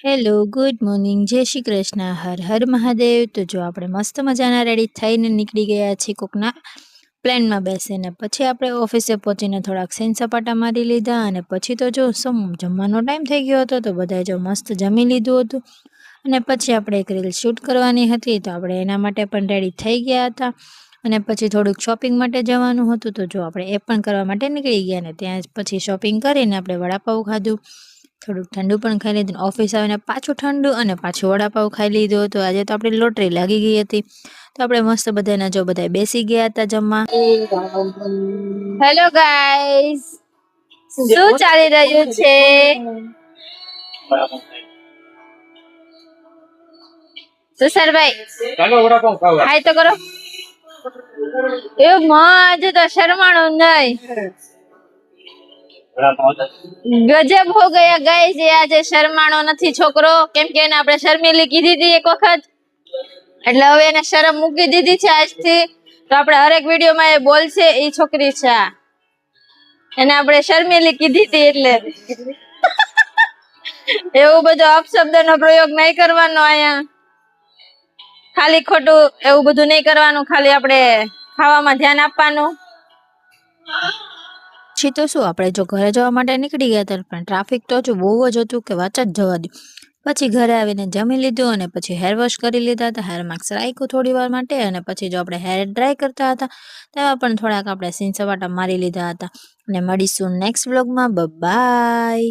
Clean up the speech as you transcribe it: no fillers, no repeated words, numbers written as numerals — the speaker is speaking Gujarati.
હેલો, ગુડ મોર્નિંગ, જય શ્રી કૃષ્ણ, હર હર મહાદેવ. તો જો આપણે મસ્ત મજાના રેડી થઈને નીકળી ગયા છીએ કોકના પ્લેનમાં બેસીને. પછી આપણે ઓફિસે પહોંચીને થોડાક સેન સપાટા મારી લીધા અને પછી તો જો જમવાનો ટાઈમ થઈ ગયો હતો તો બધાએ જો મસ્ત જમી લીધું હતું. અને પછી આપણે એક રીલ શૂટ કરવાની હતી તો આપણે એના માટે પણ રેડી થઈ ગયા હતા. અને પછી થોડુંક શોપિંગ માટે જવાનું હતું તો જો આપણે એ પણ કરવા માટે નીકળી ગયા ને ત્યાં પછી શોપિંગ કરીને આપણે વડાપાઉં ખાધું, થોડુંક ઠંડુ પણ ખાઈ લીધું. ઓફિસ આવીને પાછું ઠંડુ અને પાછું વડાપાઉં ખાઈ લીધું હતું. આજે તો આપણી લોટરી લાગી ગઈ હતી તો આપણે મસ્ત બધાના જો બધા બેસી ગયા હતા જમવા. હેલો ગાઈસ, શું ચાલી રહ્યું છે? તુષારભાઈ હાય તો કરો. એ માં આજે તો શરમાણું નહીં. ગજબ હો ગયા ગાઈસ, એ આજે શરમાણો નથી છોકરો, કેમ કે એને આપણે શર્મિલી કીધી હતી એક વખત, એટલે હવે એને શરમ મૂકી દીધી છે આજથી. તો આપણે હરેક વિડીયોમાં એ બોલશે એ છોકરી છે. એને આપણે શર્મિલી કીધી હતી એટલે એવું બધું અપશબ્દનો પ્રયોગ નહીં કરવાનો અહીંયા. ખાલી ખોટું એવું બધું નહીં કરવાનું, ખાલી આપણે ખાવામાં ધ્યાન આપવાનું. પછી તો શું આપણે જો ઘરે જવા માટે નીકળી ગયા હતા પણ ટ્રાફિક તો હજુ બહુ જ હતું કે વાત જ જવા દઉં. પછી ઘરે આવીને જમી લીધું અને પછી હેર વોશ કરી લીધા હતા. હેર માસ્ક રાખ્યું થોડી વાર માટે અને પછી જો આપણે હેર ડ્રાય કરતા હતા તેમાં પણ થોડાક આપણે સીન સપાટા મારી લીધા હતા. અને મળીશું નેક્સ્ટ વ્લોગમાં. બાય.